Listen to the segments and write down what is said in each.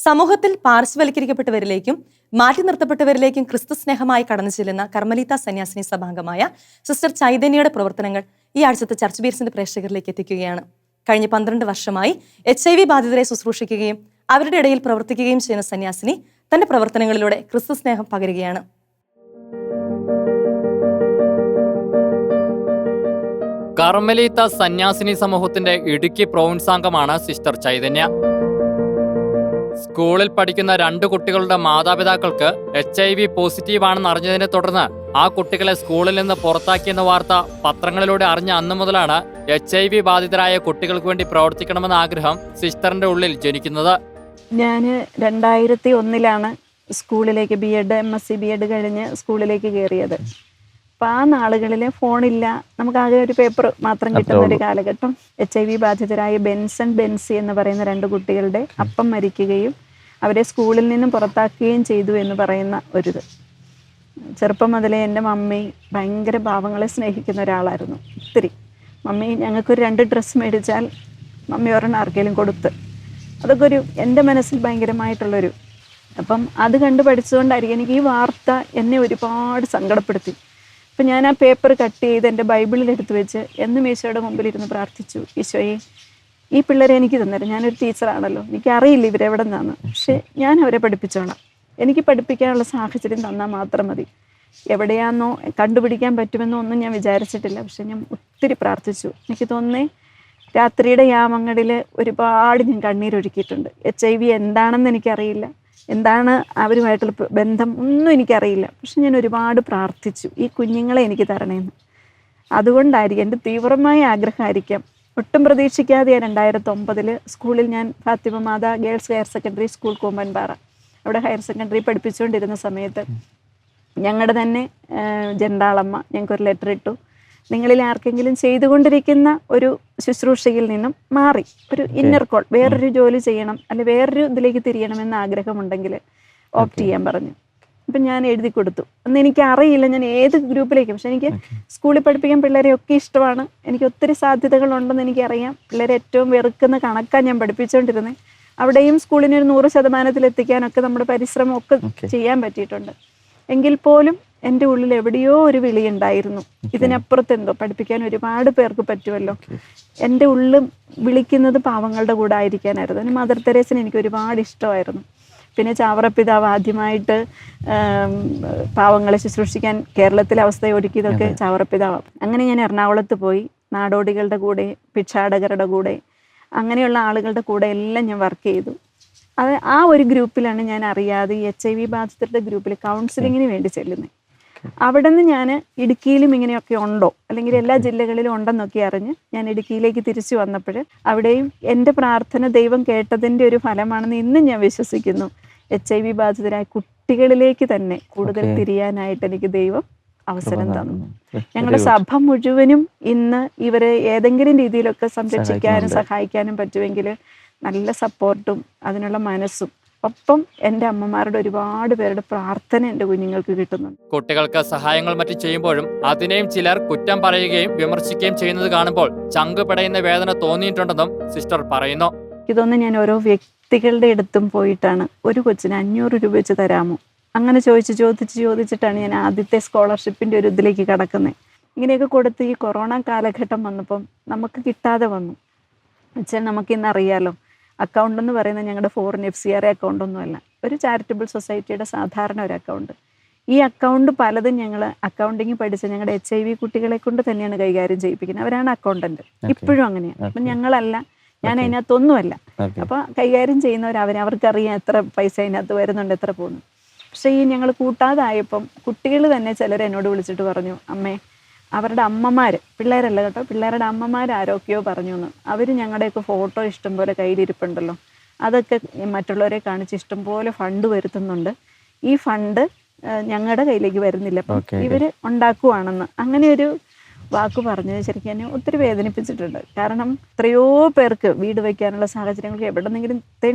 സമൂഹത്തിൽ പാർശ്വവൽക്കരിക്കപ്പെട്ടവരിലേക്കും മാറ്റി നിർത്തപ്പെട്ടവരിലേക്കും ക്രിസ്തു സ്നേഹമായി കടന്നു ചെല്ലുന്ന കർമ്മലീത്ത സന്യാസിനി സഭാംഗമായ സിസ്റ്റർ ചൈതന്യയുടെ പ്രവർത്തനങ്ങൾ ഈ ആഴ്ചത്തെ ചർച്ച് ബീറ്റ്സിന്റെ പ്രേക്ഷകരിലേക്ക് എത്തിക്കുകയാണ്. കഴിഞ്ഞ 12 വർഷമായി HIV ബാധിതരെ ശുശ്രൂഷിക്കുകയും അവരുടെ ഇടയിൽ പ്രവർത്തിക്കുകയും ചെയ്യുന്ന സന്യാസിനി തന്റെ പ്രവർത്തനങ്ങളിലൂടെ ക്രിസ്തു സ്നേഹം പകരുകയാണ്. കർമ്മലീത്ത സന്യാസിനി സമൂഹത്തിന്റെ ഇടുക്കി പ്രൊവിൻസ് അംഗമാണ് സിസ്റ്റർ ചൈതന്യ. സ്കൂളിൽ പഠിക്കുന്ന 2 കുട്ടികളുടെ മാതാപിതാക്കൾക്ക് HIV പോസിറ്റീവ് ആണെന്ന് അറിഞ്ഞതിനെ തുടർന്ന് ആ കുട്ടികളെ സ്കൂളിൽ നിന്ന് പുറത്താക്കിയെന്ന വാർത്ത പത്രങ്ങളിലൂടെ അറിഞ്ഞ അന്നു മുതലാണ് HIV ബാധിതരായ കുട്ടികൾക്ക് വേണ്ടി പ്രവർത്തിക്കണമെന്ന ആഗ്രഹം സിസ്റ്ററിന്റെ ഉള്ളിൽ ജനിക്കുന്നത്. ഞാൻ 2001 സ്കൂളിലേക്ക് MSc BEd കഴിഞ്ഞ് സ്കൂളിലേക്ക് കയറിയത്. അപ്പോൾ ആ നാളുകളിൽ ഫോണില്ല, നമുക്കാകെ ഒരു പേപ്പർ മാത്രം കിട്ടുന്ന ഒരു കാലഘട്ടം. HIV ബാധിതരായ ബെൻസി എന്ന് പറയുന്ന 2 കുട്ടികളുടെ അപ്പം മരിക്കുകയും അവരെ സ്കൂളിൽ നിന്നും പുറത്താക്കുകയും ചെയ്തു എന്ന് പറയുന്ന ഒരിത്. ചെറുപ്പം മുതലേ എൻ്റെ മമ്മി ഭയങ്കര പാവങ്ങളെ സ്നേഹിക്കുന്ന ഒരാളായിരുന്നു. ഒത്തിരി മമ്മി ഞങ്ങൾക്കൊരു 2 ഡ്രസ്സ് മേടിച്ചാൽ മമ്മി ഒരെണ്ണം ആർക്കെങ്കിലും കൊടുത്ത്, അതൊക്കെ ഒരു എൻ്റെ മനസ്സിൽ ഭയങ്കരമായിട്ടുള്ളൊരു. അപ്പം അത് കണ്ട് പഠിച്ചുകൊണ്ടായിരിക്കും എനിക്ക് ഈ വാർത്ത എന്നെ ഒരുപാട് സങ്കടപ്പെടുത്തി. അപ്പം ഞാൻ ആ പേപ്പർ കട്ട് ചെയ്ത് എൻ്റെ ബൈബിളിൽ എടുത്ത് വെച്ച് എന്നും ഈശോയുടെ മുമ്പിലിരുന്ന് പ്രാർത്ഥിച്ചു, ഈശോയെ ഈ പിള്ളേരെ എനിക്ക് തന്നേരം, ഞാനൊരു ടീച്ചറാണല്ലോ, എനിക്കറിയില്ല ഇവരെവിടെ നിന്നാണ്, പക്ഷേ ഞാൻ അവരെ പഠിപ്പിച്ചോളാം, എനിക്ക് പഠിപ്പിക്കാനുള്ള സാഹചര്യം തന്നാൽ മാത്രം മതി. എവിടെയാണെന്നോ കണ്ടുപിടിക്കാൻ പറ്റുമെന്നോ ഒന്നും ഞാൻ വിചാരിച്ചിട്ടില്ല, പക്ഷെ ഞാൻ ഒത്തിരി പ്രാർത്ഥിച്ചു. എനിക്ക് തോന്നുന്നേ രാത്രിയുടെ യാമങ്ങളിൽ ഒരുപാട് ഞാൻ കണ്ണീരൊഴുക്കിയിട്ടുണ്ട്. HIV എന്താണെന്ന് എനിക്കറിയില്ല, എന്താണ് അവരുമായിട്ടുള്ള ബന്ധം ഒന്നും എനിക്കറിയില്ല, പക്ഷെ ഞാൻ ഒരുപാട് പ്രാർത്ഥിച്ചു ഈ കുഞ്ഞുങ്ങളെ എനിക്ക് തരണേന്ന്. അതുകൊണ്ടായിരിക്കും എൻ്റെ തീവ്രമായ ആഗ്രഹമായിരിക്കാം. ഒട്ടും പ്രതീക്ഷിക്കാതെ 2009 സ്കൂളിൽ ഞാൻ Fathima Matha girls higher secondary school Koombanpara അവിടെ ഹയർ സെക്കൻഡറി പഠിപ്പിച്ചുകൊണ്ടിരുന്ന സമയത്ത് ഞങ്ങളുടെ തന്നെ ജണ്ടാളമ്മ ഞങ്ങൾക്കൊരു ലെറ്റർ ഇട്ടു, നിങ്ങളിൽ ആർക്കെങ്കിലും ചെയ്തുകൊണ്ടിരിക്കുന്ന ഒരു ശുശ്രൂഷയിൽ നിന്നും മാറി ഒരു ഇന്നർ കോൾ, വേറൊരു ജോലി ചെയ്യണം അല്ലെ വേറൊരു ഇതിലേക്ക് തിരിയണമെന്ന ആഗ്രഹമുണ്ടെങ്കിൽ ഓപ്റ്റ് ചെയ്യാൻ പറഞ്ഞു. അപ്പം ഞാൻ എഴുതി കൊടുത്തു. അന്ന് എനിക്ക് അറിയില്ല ഞാൻ ഏത് ഗ്രൂപ്പിലേക്ക്, പക്ഷെ എനിക്ക് സ്കൂളിൽ പഠിപ്പിക്കാൻ പിള്ളേരെ ഒക്കെ ഇഷ്ടമാണ്, എനിക്ക് ഒത്തിരി സാധ്യതകളുണ്ടെന്ന് എനിക്കറിയാം. പിള്ളേരെ ഏറ്റവും വെറുക്കുന്ന കണക്കാൻ ഞാൻ പഠിപ്പിച്ചുകൊണ്ടിരുന്നത്. അവിടെയും സ്കൂളിന് ഒരു 100% എത്തിക്കാനൊക്കെ നമ്മുടെ പരിശ്രമം ഒക്കെ ചെയ്യാൻ പറ്റിയിട്ടുണ്ട്. എങ്കിൽ പോലും എൻ്റെ ഉള്ളിൽ എവിടെയോ ഒരു വിളി ഉണ്ടായിരുന്നു, ഇതിനപ്പുറത്ത് എന്തോ പഠിപ്പിക്കാൻ ഒരുപാട് പേർക്ക് പറ്റുമല്ലോ. എൻ്റെ ഉള്ളിൽ വിളിക്കുന്നത് പാവങ്ങളുടെ കൂടെ ആയിരിക്കാനായിരുന്നു. അതിന് മദർ തെരേസിനെ എനിക്ക് ഒരുപാട് ഇഷ്ടമായിരുന്നു. പിന്നെ ചാവറപ്പിതാവ് ആദ്യമായിട്ട് പാവങ്ങളെ ശുശ്രൂഷിക്കാൻ കേരളത്തിലെ അവസ്ഥയെ ഒരുക്കിയതൊക്കെ ചാവറപ്പിതാവ്. അങ്ങനെ ഞാൻ എറണാകുളത്ത് പോയി നാടോടികളുടെ കൂടെ, ഭിക്ഷാടകരുടെ കൂടെ, അങ്ങനെയുള്ള ആളുകളുടെ കൂടെ എല്ലാം ഞാൻ വർക്ക് ചെയ്തു. അത് ആ ഒരു ഗ്രൂപ്പിലാണ് ഞാൻ അറിയാതെ ഈ HIV ബാധിതരുടെ ഗ്രൂപ്പിൽ കൗൺസിലിങ്ങിന് വേണ്ടി ചെല്ലുന്നത്. അവിടെ നിന്ന് ഞാൻ ഇടുക്കിയിലും ഇങ്ങനെയൊക്കെ ഉണ്ടോ അല്ലെങ്കിൽ എല്ലാ ജില്ലകളിലും ഉണ്ടെന്നൊക്കെ അറിഞ്ഞ് ഞാൻ ഇടുക്കിയിലേക്ക് തിരിച്ചു വന്നപ്പോൾ അവിടെയും എൻ്റെ പ്രാർത്ഥന ദൈവം കേട്ടതിൻ്റെ ഒരു ഫലമാണെന്ന് ഇന്നും ഞാൻ വിശ്വസിക്കുന്നു. HIV ബാധിതരായ കുട്ടികളിലേക്ക് തന്നെ കൂടുതൽ തിരിയാനായിട്ട് എനിക്ക് ദൈവം അവസരം തന്നു. ഞങ്ങളുടെ സഭ മുഴുവനും ഇന്ന് ഇവരെ ഏതെങ്കിലും രീതിയിലൊക്കെ സംരക്ഷിക്കാനും സഹായിക്കാനും പറ്റുമെങ്കിൽ നല്ല സപ്പോർട്ടും അതിനുള്ള മനസ്സും ഒപ്പം എൻ്റെ അമ്മമാരുടെ ഒരുപാട് പേരുടെ പ്രാർത്ഥന എൻ്റെ കുഞ്ഞുങ്ങൾക്ക് കിട്ടുന്നുണ്ട്. കുട്ടികൾക്ക് സഹായങ്ങൾ മറ്റും ചെയ്യുമ്പോഴും അതിനെയും ചിലർ കുറ്റം പറയുകയും വിമർശിക്കുകയും ചെയ്യുന്നത് കാണുമ്പോൾ ചങ്ക് പിടയുന്ന വേദന തോന്നിയിട്ടുണ്ടെന്നും സിസ്റ്റർ പറയുന്നു. ഇതൊന്നും ഞാൻ ഓരോ വ്യക്തികളുടെ അടുത്തും പോയിട്ടാണ് ഒരു കൊച്ചിന് 500 രൂപ വെച്ച് തരാമോ അങ്ങനെ ചോദിച്ചിട്ടാണ് ഞാൻ ആദ്യത്തെ സ്കോളർഷിപ്പിൻ്റെ ഒരു ഇതിലേക്ക് കടക്കുന്നത്. ഇങ്ങനെയൊക്കെ കൊടുത്ത് ഈ കൊറോണ കാലഘട്ടം വന്നപ്പം നമുക്ക് കിട്ടാതെ വന്നു വെച്ചാൽ നമുക്കിന്നറിയാലോ അക്കൗണ്ട് എന്ന് പറയുന്നത് ഞങ്ങളുടെ ഫോറിൻ FCRA അക്കൗണ്ടൊന്നുമല്ല, ഒരു ചാരിറ്റബിൾ സൊസൈറ്റിയുടെ സാധാരണ ഒരു അക്കൗണ്ട്. ഈ അക്കൗണ്ട് പലതും ഞങ്ങൾ അക്കൗണ്ടിങ് പഠിച്ച ഞങ്ങളുടെ HIV കുട്ടികളെ കൊണ്ട് തന്നെയാണ് കൈകാര്യം ചെയ്യിപ്പിക്കുന്നത്. അവരാണ് അക്കൗണ്ടന്റ്, ഇപ്പോഴും അങ്ങനെയാണ്. അപ്പം ഞങ്ങളല്ല, ഞാൻ അതിനകത്തൊന്നുമല്ല. അപ്പോൾ കൈകാര്യം ചെയ്യുന്നവർ അവർക്കറിയാം എത്ര പൈസ അതിനകത്ത് വരുന്നുണ്ട്, എത്ര പോകുന്നു. പക്ഷേ ഈ ഞങ്ങൾ കൂട്ടാതായപ്പം കുട്ടികൾ തന്നെ ചിലർ എന്നോട് വിളിച്ചിട്ട് പറഞ്ഞു, അമ്മേ അവരുടെ അമ്മമാർ, പിള്ളേരല്ല കേട്ടോ, പിള്ളേരുടെ അമ്മമാർ ആരൊക്കെയോ പറഞ്ഞു എന്ന്. അവർ ഞങ്ങളുടെയൊക്കെ ഫോട്ടോ ഇഷ്ടംപോലെ കയ്യിലിരിപ്പുണ്ടല്ലോ, അതൊക്കെ മറ്റുള്ളവരെ കാണിച്ച് ഇഷ്ടംപോലെ ഫണ്ട് വരുത്തുന്നുണ്ട്, ഈ ഫണ്ട് ഞങ്ങളുടെ കയ്യിലേക്ക് വരുന്നില്ല, അപ്പം ഇവർ ഉണ്ടാക്കുവാണെന്ന് അങ്ങനെ ഒരു വാക്ക് പറഞ്ഞത് ശരിക്കും എന്നെ ഒത്തിരി വേദനിപ്പിച്ചിട്ടുണ്ട്. കാരണം എത്രയോ പേർക്ക് വീട് വയ്ക്കാനുള്ള സാഹചര്യങ്ങൾക്ക് എവിടെന്നെങ്കിലും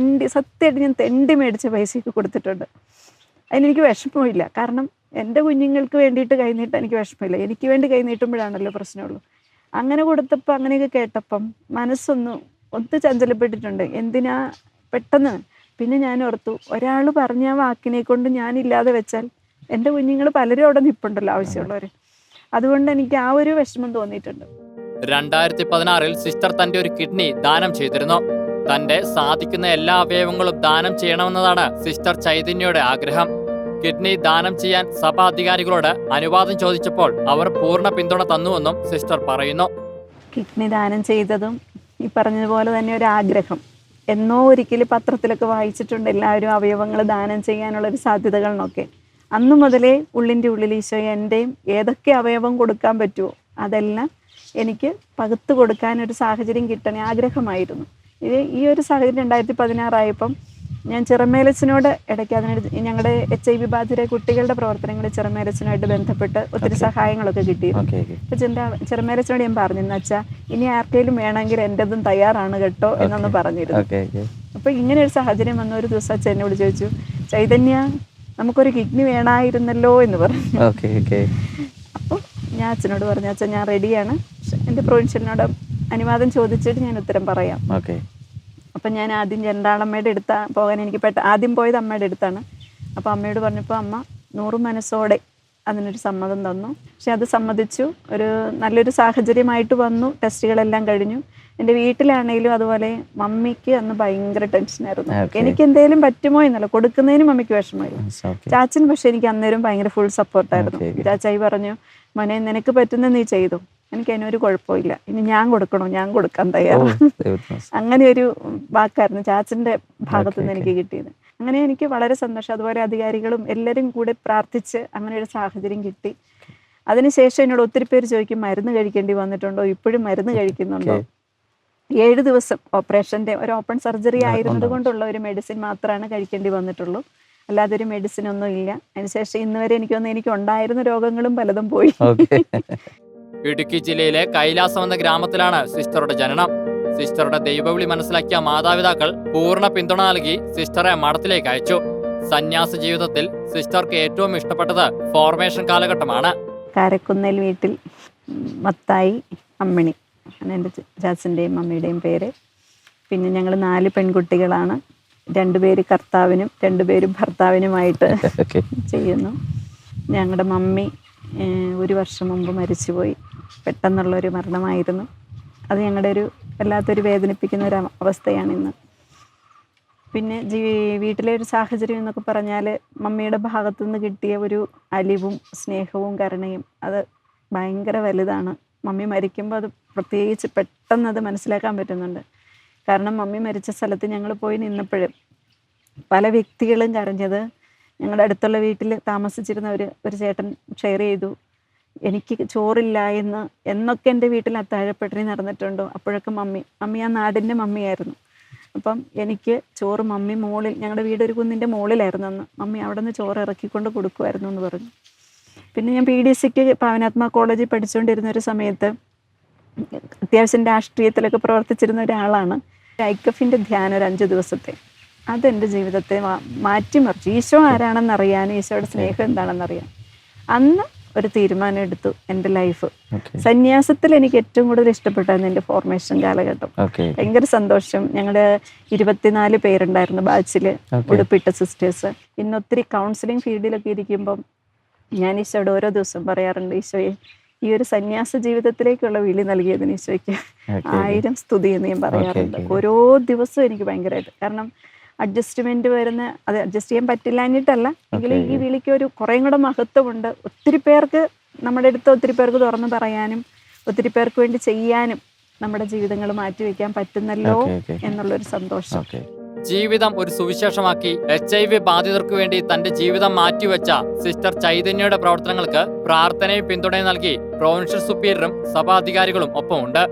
സത്യമായിട്ട് ഞാൻ തെണ്ടി മേടിച്ച പൈസയൊക്കെ കൊടുത്തിട്ടുണ്ട്. അതിനെനിക്ക് വിഷമമില്ല, കാരണം എൻ്റെ കുഞ്ഞുങ്ങൾക്ക് വേണ്ടിയിട്ട് കൈനീട്ടാൻ എനിക്ക് വിഷമമില്ല, എനിക്ക് വേണ്ടി കൈനീട്ടുമ്പോഴാണല്ലോ പ്രശ്നമുള്ളൂ. അങ്ങനെ കൊടുത്തപ്പോൾ അങ്ങനെയൊക്കെ കേട്ടപ്പം മനസ്സൊന്ന് ചഞ്ചലപ്പെട്ടിട്ടുണ്ട്. എന്തിനാ പെട്ടെന്ന് പിന്നെ ഞാൻ ഓർത്തു, ഒരാൾ പറഞ്ഞ ആ വാക്കിനെ കൊണ്ട് ഞാനില്ലാതെ വെച്ചാൽ എൻ്റെ കുഞ്ഞുങ്ങൾ പലരും അവിടെ നിൽപ്പുണ്ടല്ലോ ആവശ്യമുള്ളവർ. അതുകൊണ്ട് എനിക്ക് ആ ഒരു വിഷമം തോന്നിയിട്ടുണ്ട്. 2016-ൽ സിസ്റ്റർ തന്റെ ഒരു കിഡ്നി ദാനം ചെയ്തിരുന്നു. തന്റെ സാധിക്കുന്ന എല്ലാ അവയവങ്ങളും ദാനം ചെയ്യണമെന്നതാണ് സിസ്റ്റർ ചൈതന്യയുടെ ആഗ്രഹം. കിഡ്നി ദാനം ചെയ്യാൻ സഭാ അധികാരികളോട് അനുവാദം ചോദിച്ചപ്പോൾ അവർ പൂർണ്ണ പിന്തുണ തന്നുവെന്നും സിസ്റ്റർ പറയുന്നു. കിഡ്നി ദാനം ചെയ്തതും ഈ പറഞ്ഞതുപോലെ തന്നെ ഒരു ആഗ്രഹം. എന്നോ ഒരിക്കലും പത്രത്തിലൊക്കെ വായിച്ചിട്ടുണ്ട് എല്ലാവരും അവയവങ്ങൾ ദാനം ചെയ്യാനുള്ളൊരു സാധ്യതകളെന്നൊക്കെ. അന്നു മുതലേ ഉള്ളിൻ്റെ ഉള്ളിൽ ഈശോയെ എൻ്റെയും ഏതൊക്കെ അവയവം കൊടുക്കാൻ പറ്റുമോ അതെല്ലാം എനിക്ക് പകുത്ത് കൊടുക്കാനൊരു സാഹചര്യം കിട്ടണേ ആഗ്രഹമായിരുന്നു. ഈ ഒരു സാഹചര്യം 2016 ആയപ്പം ഞാൻ ചിറമേലച്ചനോട് ഇടയ്ക്ക് ഞങ്ങളുടെ HIV ബാധിതരായ കുട്ടികളുടെ പ്രവർത്തനങ്ങൾ ചിറമേലച്ചനുമായിട്ട് ബന്ധപ്പെട്ട് ഒത്തിരി സഹായങ്ങളൊക്കെ കിട്ടിയിരുന്നു. അപ്പോൾ ചിറമേലച്ചനോട് ഞാൻ പറഞ്ഞിരുന്നു, അച്ഛാ ഇനി ആർക്കെങ്കിലും വേണമെങ്കിൽ എൻ്റെതും തയ്യാറാണ് കേട്ടോ എന്നൊന്ന് പറഞ്ഞിരുന്നു. അപ്പോൾ ഇങ്ങനെ ഒരു സാഹചര്യം വന്ന ഒരു ദിവസം അച്ഛൻ എന്നോട് ചോദിച്ചു, ചൈതന്യ നമുക്കൊരു കിഡ്നി വേണമായിരുന്നല്ലോ എന്ന് പറഞ്ഞു. അപ്പോൾ ഞാൻ അച്ഛനോട് പറഞ്ഞു, അച്ഛൻ ഞാൻ റെഡിയാണ്, എൻ്റെ പ്രൊവിൻഷ്യലിനോട് അനുവാദം ചോദിച്ചിട്ട് ഞാൻ ഉത്തരം പറയാം. അപ്പം ഞാൻ ആദ്യം ജനറാളമ്മയുടെ പോകാൻ എനിക്ക് ആദ്യം പോയത് അമ്മയുടെ അടുത്താണ്. അപ്പോൾ അമ്മയോട് പറഞ്ഞപ്പോൾ അമ്മ 100 മനസ്സോടെ അതിനൊരു സമ്മതം തന്നു. പക്ഷെ അത് സമ്മതിച്ചു, ഒരു നല്ലൊരു സാഹചര്യമായിട്ട് വന്നു. ടെസ്റ്റുകളെല്ലാം കഴിഞ്ഞു. എൻ്റെ വീട്ടിലാണെങ്കിലും അതുപോലെ മമ്മിക്ക് അന്ന് ഭയങ്കര ടെൻഷനായിരുന്നു. എനിക്ക് എന്തെങ്കിലും പറ്റുമോ എന്നല്ല, കൊടുക്കുന്നതിന് മമ്മിക്ക് വിഷമമായിരുന്നു. ചാച്ചൻ പക്ഷെ എനിക്ക് അന്നേരം ഭയങ്കര ഫുൾ സപ്പോർട്ടായിരുന്നു. ചാച്ചായി പറഞ്ഞു, മോനെ നിനക്ക് പറ്റുന്ന നീ ചെയ്തു, എനിക്ക് അതിനൊരു കുഴപ്പമില്ല, ഇനി ഞാൻ കൊടുക്കണോ ഞാൻ കൊടുക്കാൻ തയ്യാറാണ്. അങ്ങനെ ഒരു വാക്കായിരുന്നു ചാച്ചൻ്റെ ഭാഗത്തു നിന്ന് എനിക്ക് കിട്ടിയത്. അങ്ങനെ എനിക്ക് വളരെ സന്തോഷം. അതുപോലെ അധികാരികളും എല്ലാവരും കൂടെ പ്രാർത്ഥിച്ച് അങ്ങനെ ഒരു സാഹചര്യം കിട്ടി. അതിനുശേഷം എന്നോട് ഒത്തിരി പേര് ചോദിക്കും, മരുന്ന് കഴിക്കേണ്ടി വന്നിട്ടുണ്ടോ, ഇപ്പോഴും മരുന്ന് കഴിക്കുന്നുണ്ടോ? 7 ദിവസം ഓപ്പറേഷൻ്റെ ഒരു ഓപ്പൺ സർജറി ആയിരുന്നത് കൊണ്ടുള്ള ഒരു മെഡിസിൻ മാത്രമാണ് കഴിക്കേണ്ടി വന്നിട്ടുള്ളൂ. അല്ലാതെ ഒരു മെഡിസിൻ ഒന്നും ഇല്ല. അതിനുശേഷം ഇന്ന് വരെ എനിക്ക് ഉണ്ടായിരുന്ന രോഗങ്ങളും പലതും പോയി. ഇടുക്കി ജില്ലയിലെ കൈലാസം എന്ന ഗ്രാമത്തിലാണ് സിസ്റ്ററുടെ ജനനം. സിസ്റ്ററുടെ ദൈവവിളി മനസ്സിലാക്കിയ മാതാപിതാക്കൾ പൂർണ്ണ പിന്തുണ നൽകി സിസ്റ്ററെ മഠത്തിലേക്ക് അയച്ചു. സന്യാസ ജീവിതത്തിൽ സിസ്റ്റർക്ക് ഏറ്റവും ഇഷ്ടപ്പെട്ടത് ഫോർമേഷൻ കാലഘട്ടമാണ്. കാരക്കുന്നേൽ വീട്ടിൽ മത്തായി അമ്മിണി എൻ്റെ ചാച്ചൻ്റെയും അമ്മയുടെയും പേര്. പിന്നെ ഞങ്ങൾ 4 പെൺകുട്ടികളാണ്. 2 പേര് കർത്താവിനും 2 പേര് ഭർത്താവിനുമായിട്ട് ചെയ്യുന്നു. ഞങ്ങളുടെ മമ്മി 1 വർഷം മുമ്പ് മരിച്ചുപോയി. പെട്ടെന്നുള്ളൊരു മരണമായിരുന്നു. അത് ഞങ്ങളുടെ ഒരു വല്ലാത്തൊരു വേദനിപ്പിക്കുന്ന ഒരു അവസ്ഥയാണ് ഇന്ന്. പിന്നെ വീട്ടിലെ ഒരു സാഹചര്യം എന്നൊക്കെ പറഞ്ഞാൽ മമ്മിയുടെ ഭാഗത്തു നിന്ന് കിട്ടിയ ഒരു അലിവും സ്നേഹവും കരുണയും അത് ഭയങ്കര വലുതാണ്. മമ്മി മരിക്കുമ്പോൾ അത് പ്രത്യേകിച്ച് പെട്ടെന്ന് അത് മനസ്സിലാക്കാൻ പറ്റുന്നുണ്ട്. കാരണം മമ്മി മരിച്ച സ്ഥലത്ത് ഞങ്ങൾ പോയി നിന്നപ്പോഴും പല വ്യക്തികളും കരഞ്ഞത്. ഞങ്ങളുടെ അടുത്തുള്ള വീട്ടിൽ താമസിച്ചിരുന്ന ഒരു ചേട്ടൻ ഷെയർ ചെയ്തു, എനിക്ക് ചോറില്ല എന്നൊക്കെ എൻ്റെ വീട്ടിൽ അത്താഴപ്പട്ടിണി നടന്നിട്ടുണ്ടോ അപ്പോഴൊക്കെ മമ്മി ആ നാടിൻ്റെ മമ്മിയായിരുന്നു. അപ്പം എനിക്ക് ചോറ് മമ്മി മുകളിൽ, ഞങ്ങളുടെ വീട് ഒരു കുന്നിൻ്റെ മുകളിലായിരുന്നു അന്ന്, മമ്മി അവിടെ നിന്ന് ചോറ് ഇറക്കിക്കൊണ്ട് കൊടുക്കുമായിരുന്നു എന്ന് പറഞ്ഞു. പിന്നെ ഞാൻ PDCക്ക് പാവനാത്മ കോളേജിൽ പഠിച്ചുകൊണ്ടിരുന്ന ഒരു സമയത്ത് അത്യാവശ്യം രാഷ്ട്രീയത്തിലൊക്കെ പ്രവർത്തിച്ചിരുന്ന ഒരാളാണ്. ഐക്കഫിൻ്റെ ധ്യാനം ഒരു 5 ദിവസത്തെ അതെൻ്റെ ജീവിതത്തെ മാറ്റിമറിച്ചു. ഈശോ ആരാണെന്നറിയാനും ഈശോയുടെ സ്നേഹം എന്താണെന്നറിയാൻ അന്ന് ഒരു തീരുമാനം എടുത്തു. എൻ്റെ ലൈഫ് സന്യാസത്തിൽ എനിക്ക് ഏറ്റവും കൂടുതൽ ഇഷ്ടപ്പെട്ടായിരുന്നു എൻ്റെ ഫോർമേഷൻ കാലഘട്ടം. ഭയങ്കര സന്തോഷം. ഞങ്ങളുടെ 24 പേരുണ്ടായിരുന്നു ബാച്ചിൽ, ഉടുപ്പിട്ട സിസ്റ്റേഴ്സ്. ഇന്ന് ഒത്തിരി കൗൺസിലിംഗ് ഫീൽഡിലൊക്കെ ഇരിക്കുമ്പം ഞാൻ ഈശോയോട് ഓരോ ദിവസം പറയാറുണ്ട്, ഈശോയെ ഈ ഒരു സന്യാസ ജീവിതത്തിലേക്കുള്ള വിളി നൽകിയതിന് ഈശോയ്ക്ക് 1000 സ്തുതി എന്ന് ഞാൻ പറയാറുണ്ട്. ഓരോ ദിവസവും എനിക്ക് ഭയങ്കരമായിട്ട്, കാരണം അഡ്ജസ്റ്റ്മെന്റ് വരുന്ന, അത് അഡ്ജസ്റ്റ് ചെയ്യാൻ പറ്റില്ലാഞ്ഞിട്ടല്ല, എങ്കിലും ഈ വിളിക്ക് ഒരു കുറേയും കൂടെ മഹത്വമുണ്ട്. ഒത്തിരി പേർക്ക്, നമ്മുടെ അടുത്ത് ഒത്തിരി പേർക്ക് തുറന്നു പറയാനും ഒത്തിരി പേർക്ക് വേണ്ടി ചെയ്യാനും നമ്മുടെ ജീവിതങ്ങൾ മാറ്റിവെക്കാൻ പറ്റുന്നല്ലോ എന്നുള്ളൊരു സന്തോഷം. ജീവിതം ഒരു സുവിശേഷമാക്കി HIV ബാധിതർക്ക് വേണ്ടി തന്റെ ജീവിതം മാറ്റിവെച്ച സിസ്റ്റർ ചൈതന്യയുടെ പ്രവർത്തനങ്ങൾക്ക് പ്രാർത്ഥനയും പിന്തുണയും നൽകി പ്രൊവിൻഷ്യൽ സുപ്പീരിയറും സഭാധികാരികളും ഒപ്പമുണ്ട്.